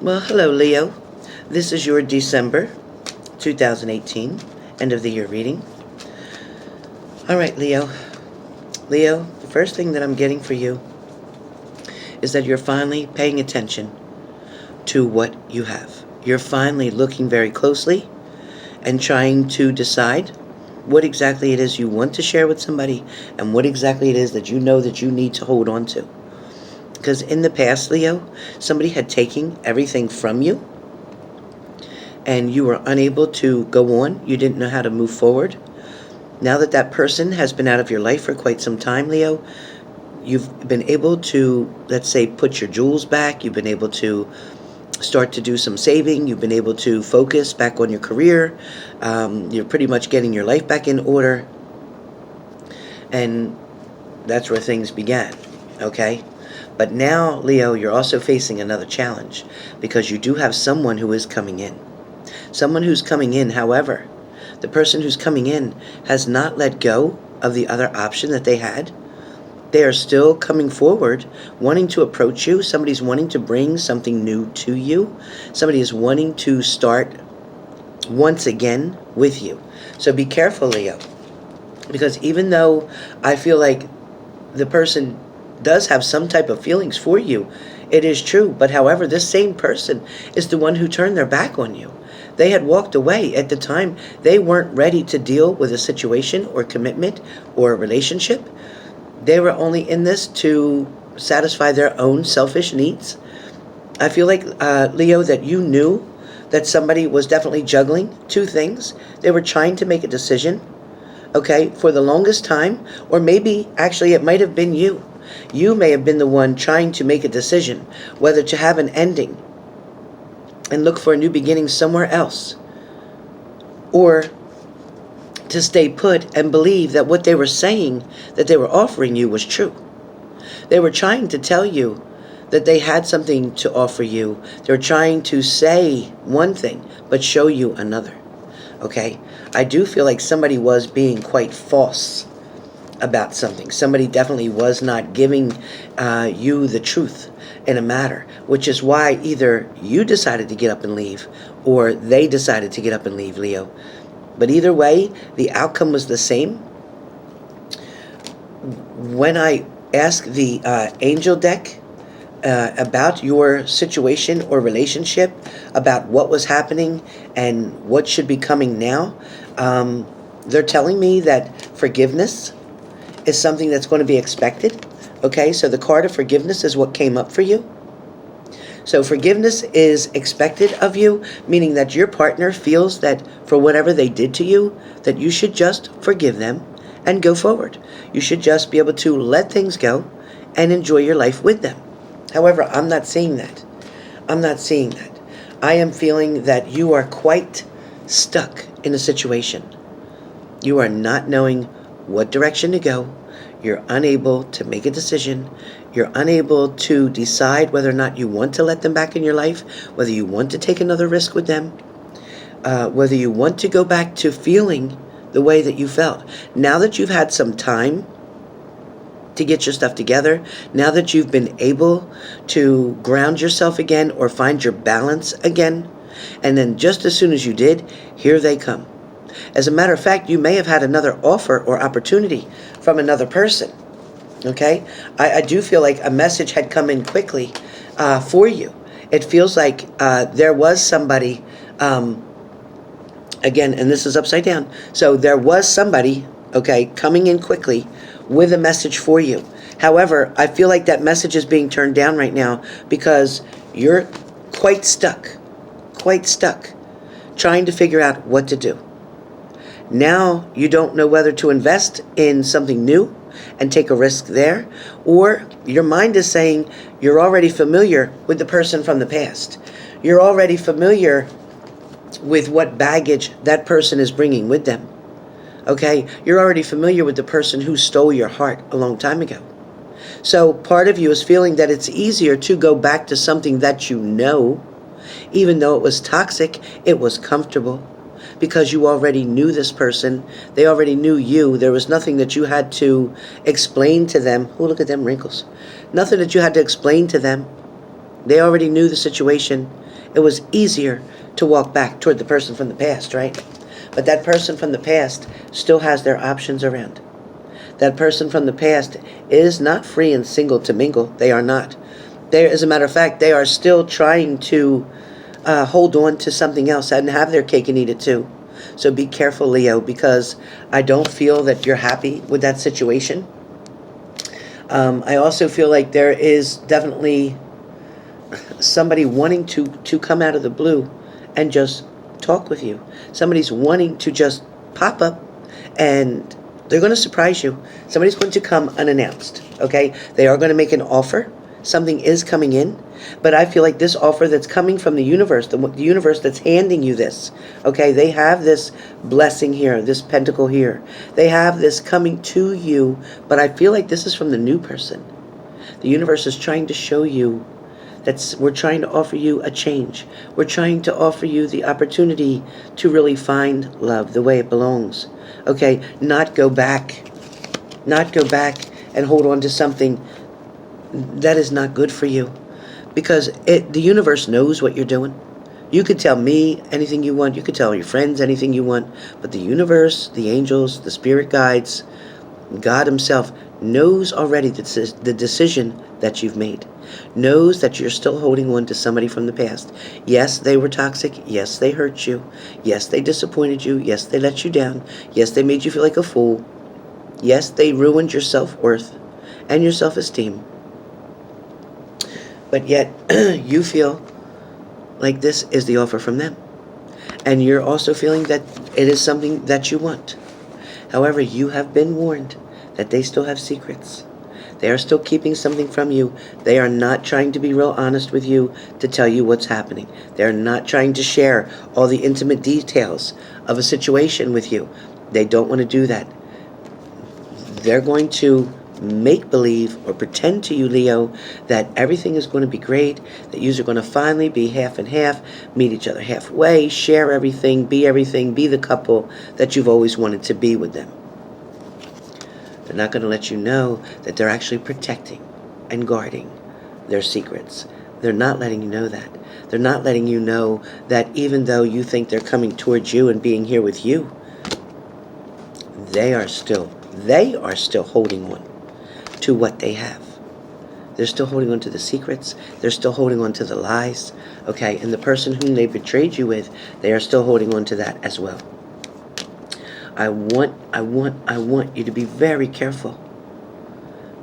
Well, hello, Leo. This is your December 2018 end of the year reading. All right, Leo. Leo, the first thing that I'm getting for you is that you're finally paying attention to what you have. You're finally looking very closely and trying to decide what exactly it is you want to share with somebody and what exactly it is that you know that you need to hold on to. Because in the past, Leo, somebody had taken everything from you and you were unable to go on. You didn't know how to move forward. Now that that person has been out of your life for quite some time, Leo, you've been able to, let's say, put your jewels back. You've been able to start to do some saving. You've been able to focus back on your career. You're pretty much getting your life back in order. And that's where things began, okay? But now, Leo, you're also facing another challenge because you do have someone who is coming in. Someone who's coming in, however, the person who's coming in has not let go of the other option that they had. They are still coming forward, wanting to approach you. Somebody's wanting to bring something new to you. Somebody is wanting to start once again with you. So be careful, Leo, because even though I feel like the person does have some type of feelings for you, it is true. But however, this same person is the one who turned their back on you. They had walked away at the time. They weren't ready to deal with a situation or commitment or a relationship. They were only in this to satisfy their own selfish needs. I feel like, Leo, that you knew that somebody was definitely juggling two things. They were trying to make a decision, okay, for the longest time. Or maybe, actually, it might have been you. You may have been the one trying to make a decision, whether to have an ending and look for a new beginning somewhere else, or to stay put and believe that what they were saying, that they were offering you, was true. They were trying to tell you that they had something to offer you. They were trying to say one thing, but show you another. Okay? I do feel like somebody was being quite false about something. Somebody definitely was not giving you the truth in a matter, which is why either you decided to get up and leave or they decided to get up and leave, Leo. But either way, the outcome was the same. When I asked the angel deck about your situation or relationship, about what was happening and what should be coming now, they're telling me that forgiveness is something that's going to be expected. Okay, so the card of forgiveness is what came up for you. So forgiveness is expected of you, meaning that your partner feels that for whatever they did to you, that you should just forgive them and go forward. You should just be able to let things go and enjoy your life with them. However, I'm not seeing that. I'm not seeing that. I am feeling that you are quite stuck in a situation. You are not knowing what direction to go. You're unable to make a decision. You're unable to decide whether or not you want to let them back in your life, whether you want to take another risk with them, whether you want to go back to feeling the way that you felt. Now that you've had some time to get your stuff together, now that you've been able to ground yourself again or find your balance again, and then just as soon as you did, here they come. As a matter of fact, you may have had another offer or opportunity from another person, okay? I do feel like a message had come in quickly for you. It feels like there was somebody, again, and this is upside down. So there was somebody, okay, coming in quickly with a message for you. However, I feel like that message is being turned down right now because you're quite stuck, trying to figure out what to do. Now you don't know whether to invest in something new and take a risk there, or your mind is saying you're already familiar with the person from the past. You're already familiar with what baggage that person is bringing with them. Okay? You're already familiar with the person who stole your heart a long time ago. So part of you is feeling that it's easier to go back to something that you know, even though it was toxic, it was comfortable. Because you already knew this person. They already knew you. There was nothing that you had to explain to them. Oh, look at them wrinkles. Nothing that you had to explain to them. They already knew the situation. it was easier to walk back toward the person from the past, right? But that person from the past still has their options around. That person from the past is not free and single to mingle. They are not. As a matter of fact, they are still trying to hold on to something else and have their cake and eat it too. So be careful, Leo, because I don't feel that you're happy with that situation. I also feel like there is definitely somebody wanting to come out of the blue and just talk with you. Somebody's wanting to just pop up and they're going to surprise you. Somebody's going to come unannounced, okay? They are going to make an offer. Something is coming in. But I feel like this offer that's coming from the universe, the universe that's handing you this, okay? They have this blessing here, this pentacle here. They have this coming to you, but I feel like this is from the new person. The universe is trying to show you that we're trying to offer you a change. We're trying to offer you the opportunity to really find love the way it belongs. Okay, not go back and hold on to something that is not good for you. Because the universe knows what you're doing. You could tell me anything you want. You could tell your friends anything you want. But the universe, the angels, the spirit guides, God himself knows already the decision that you've made. Knows that you're still holding on to somebody from the past. Yes, they were toxic. Yes, they hurt you. Yes, they disappointed you. Yes, they let you down. Yes, they made you feel like a fool. Yes, they ruined your self-worth and your self-esteem. But yet, you feel like this is the offer from them. And you're also feeling that it is something that you want. However, you have been warned that they still have secrets. They are still keeping something from you. They are not trying to be real honest with you to tell you what's happening. They're not trying to share all the intimate details of a situation with you. They don't want to do that. They're going to make believe or pretend to you, Leo, that everything is going to be great, that you are going to finally be half and half, meet each other halfway, share everything, be the couple that you've always wanted to be with them. They're not going to let you know that they're actually protecting and guarding their secrets. They're not letting you know that. They're not letting you know that even though you think they're coming towards you and being here with you, they are still holding on to what they have. They're still holding on to the secrets. They're still holding on to the lies. Okay, and the person whom they betrayed you with, they are still holding on to that as well. I want you to be very careful.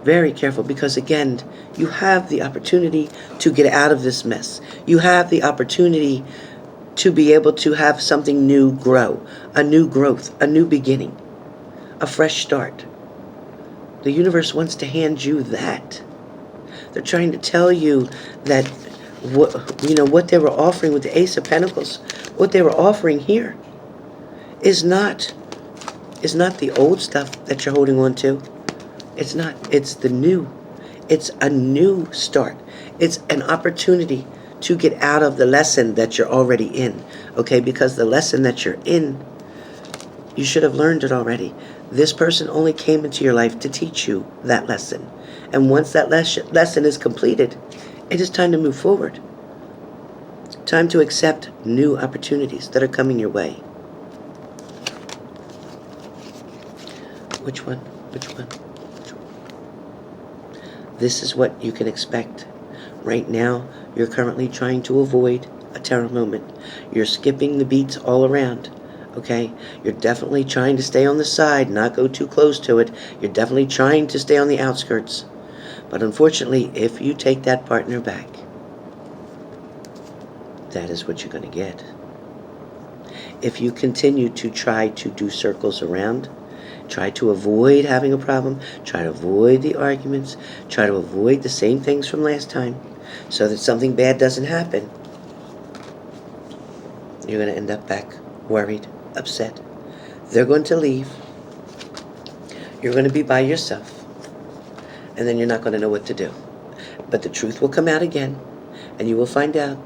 Very careful, because again, you have the opportunity to get out of this mess. You have the opportunity to be able to have something new grow, a new growth, a new beginning, a fresh start. The universe wants to hand you that. They're trying to tell you that what they were offering with the Ace of Pentacles, what they were offering here is not the old stuff that you're holding on to. It's not. It's the new. It's a new start. It's an opportunity to get out of the lesson that you're already in. Okay, because the lesson that you're in, you should have learned it already. This person only came into your life to teach you that lesson. And once that lesson is completed, it is time to move forward. Time to accept new opportunities that are coming your way. Which one? This is what you can expect. Right now, you're currently trying to avoid a terror moment. You're skipping the beats all around. Okay, you're definitely trying to stay on the side, not go too close to it. You're definitely trying to stay on the outskirts. But unfortunately, if you take that partner back, that is what you're going to get. If you continue to try to do circles around, try to avoid having a problem, try to avoid the arguments, try to avoid the same things from last time, so that something bad doesn't happen, you're going to end up back worried, upset. They're going to leave. You're going to be by yourself. And then you're not going to know what to do. But the truth will come out again. And you will find out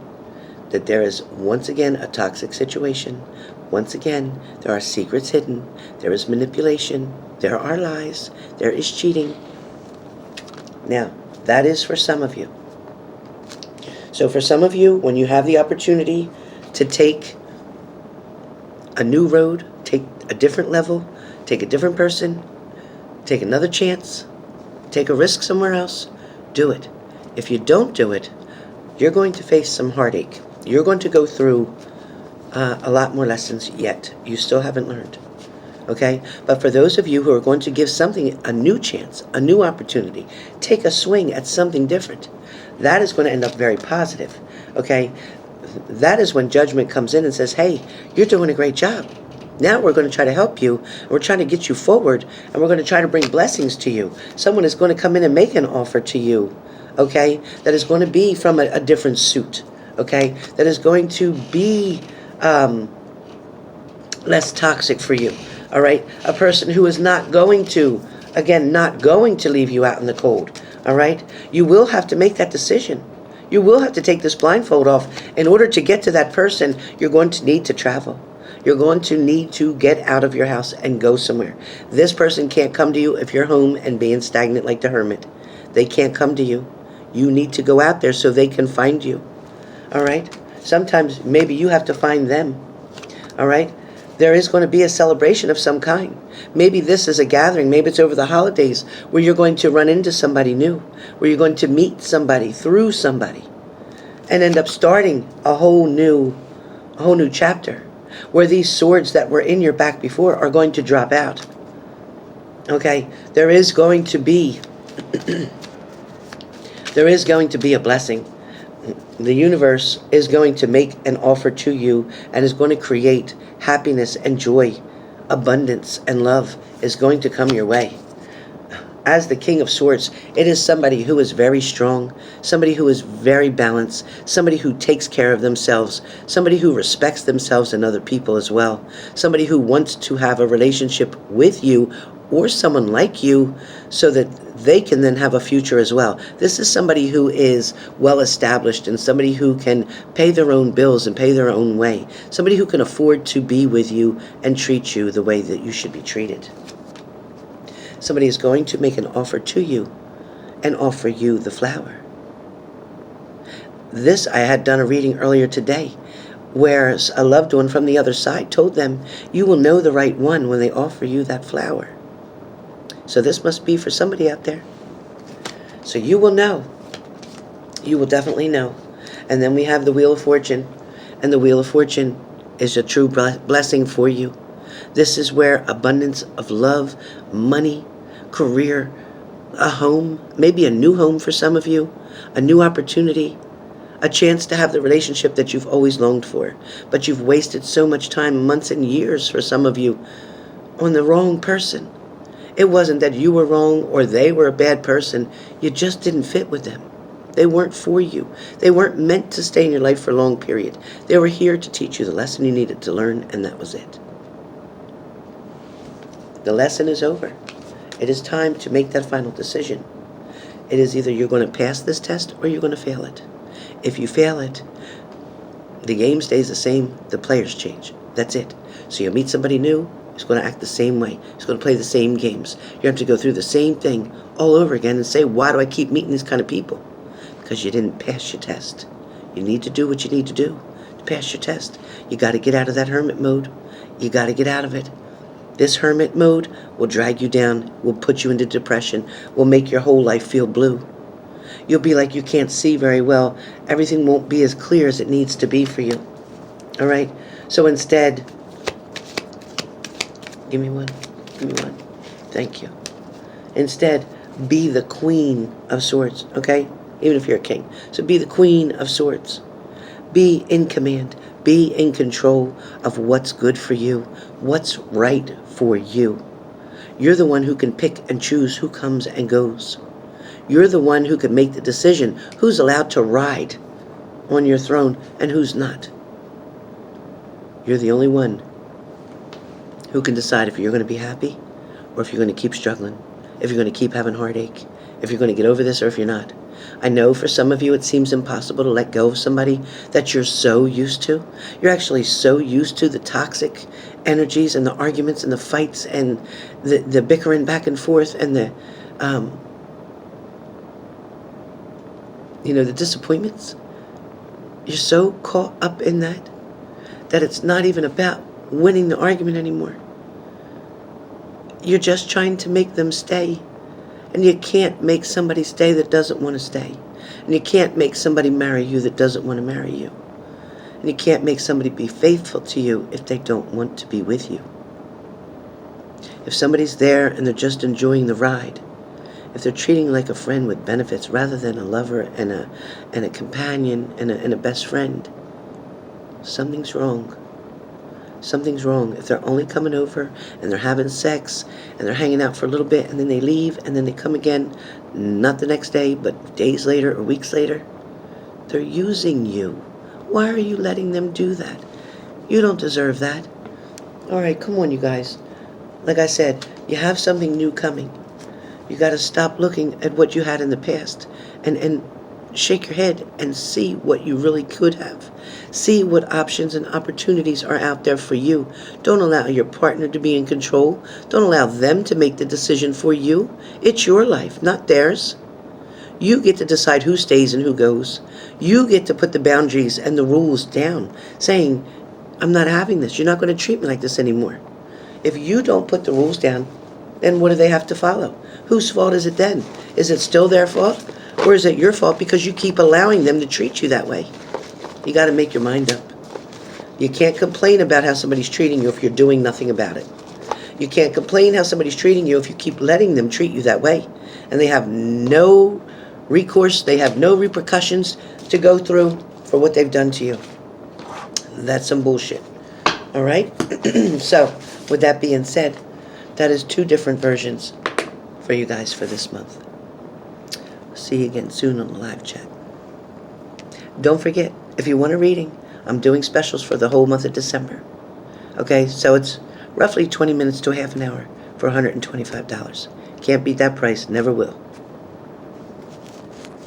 that there is once again a toxic situation. Once again, there are secrets hidden. There is manipulation. There are lies. There is cheating. Now, that is for some of you. So for some of you, when you have the opportunity to take a new road, take a different level, take a different person, take another chance, take a risk somewhere else, do it. If you don't do it, you're going to face some heartache. You're going to go through a lot more lessons yet. You still haven't learned. Okay? But for those of you who are going to give something a new chance, a new opportunity, take a swing at something different, that is going to end up very positive. Okay? That is when judgment comes in and says, hey, you're doing a great job. Now we're going to try to help you. And we're trying to get you forward. And we're going to try to bring blessings to you. Someone is going to come in and make an offer to you. Okay? That is going to be from a different suit. Okay? That is going to be less toxic for you. All right? A person who is not going to, again, not going to leave you out in the cold. All right? You will have to make that decision. You will have to take this blindfold off. In order to get to that person, you're going to need to travel. You're going to need to get out of your house and go somewhere. This person can't come to you if you're home and being stagnant like the hermit. They can't come to you. You need to go out there so they can find you. All right? Sometimes maybe you have to find them. All right? There is going to be a celebration of some kind. Maybe this is a gathering. Maybe it's over the holidays where you're going to run into somebody new, where you're going to meet somebody through somebody and end up starting a whole new chapter where these swords that were in your back before are going to drop out. Okay? There is going to be a blessing. The universe is going to make an offer to you and is going to create happiness and joy, abundance and love is going to come your way. As the King of Swords, it is somebody who is very strong, somebody who is very balanced, somebody who takes care of themselves, somebody who respects themselves and other people as well, somebody who wants to have a relationship with you or someone like you so that they can then have a future as well. This is somebody who is well established and somebody who can pay their own bills and pay their own way. Somebody who can afford to be with you and treat you the way that you should be treated. Somebody is going to make an offer to you and offer you the flower. This, I had done a reading earlier today where a loved one from the other side told them, you will know the right one when they offer you that flower. So this must be for somebody out there. So you will know. You will definitely know. And then we have the Wheel of Fortune. And the Wheel of Fortune is a true blessing for you. This is where abundance of love, money, career, a home, maybe a new home for some of you, a new opportunity, a chance to have the relationship that you've always longed for. But you've wasted so much time, months and years for some of you, on the wrong person. It wasn't that you were wrong or they were a bad person. You just didn't fit with them. They weren't for you. They weren't meant to stay in your life for a long period. They were here to teach you the lesson you needed to learn, and that was it. The lesson is over. It is time to make that final decision. It is either you're going to pass this test or you're going to fail it. If you fail it, the game stays the same, the players change. That's it. So you'll meet somebody new. He's going to act the same way. He's going to play the same games. You have to go through the same thing all over again and say, why do I keep meeting these kind of people? Because you didn't pass your test. You need to do what you need to do to pass your test. You got to get out of that hermit mode. You got to get out of it. This hermit mode will drag you down, will put you into depression, will make your whole life feel blue. You'll be like you can't see very well. Everything won't be as clear as it needs to be for you. All right? So instead, give me one. Thank you. Instead, be the Queen of Swords, okay? Even if you're a king. So be the Queen of Swords. Be in command. Be in control of what's good for you, what's right for you. You're the one who can pick and choose who comes and goes. You're the one who can make the decision who's allowed to ride on your throne and who's not. You're the only one who can decide if you're going to be happy or if you're going to keep struggling, if you're going to keep having heartache, if you're going to get over this or if you're not. I know for some of you it seems impossible to let go of somebody that you're so used to. You're actually so used to the toxic energies and the arguments and the fights and the bickering back and forth and the disappointments. you're so caught up in that it's not even about winning the argument anymore. You're just trying to make them stay. And you can't make somebody stay that doesn't want to stay. And you can't make somebody marry you that doesn't want to marry you. And you can't make somebody be faithful to you if they don't want to be with you. If somebody's there and they're just enjoying the ride, if they're treating you like a friend with benefits rather than a lover and a companion and a best friend, something's wrong. Something's wrong. If they're only coming over and they're having sex and they're hanging out for a little bit and then they leave and then they come again, not the next day, but days later or weeks later, they're using you. Why are you letting them do that? You don't deserve that. All right, come on, you guys. Like I said, you have something new coming. You got to stop looking at what you had in the past and shake your head and see what you really could have. See what options and opportunities are out there for you. Don't allow your partner to be in control. Don't allow them to make the decision for you. It's your life, not theirs. You get to decide who stays and who goes. You get to put the boundaries and the rules down, saying, I'm not having this. You're not going to treat me like this anymore. If you don't put the rules down, then what do they have to follow? Whose fault is it then? Is it still their fault? Or is it your fault because you keep allowing them to treat you that way? You got to make your mind up. You can't complain about how somebody's treating you if you're doing nothing about it. You can't complain how somebody's treating you if you keep letting them treat you that way. And they have no recourse, they have no repercussions to go through for what they've done to you. That's some bullshit. All right? So, with that being said, that is 2 different versions for you guys for this month. See you again soon on the live chat. Don't forget, if you want a reading, I'm doing specials for the whole month of December. Okay, so it's roughly 20 minutes to a half an hour for $125. Can't beat that price, never will.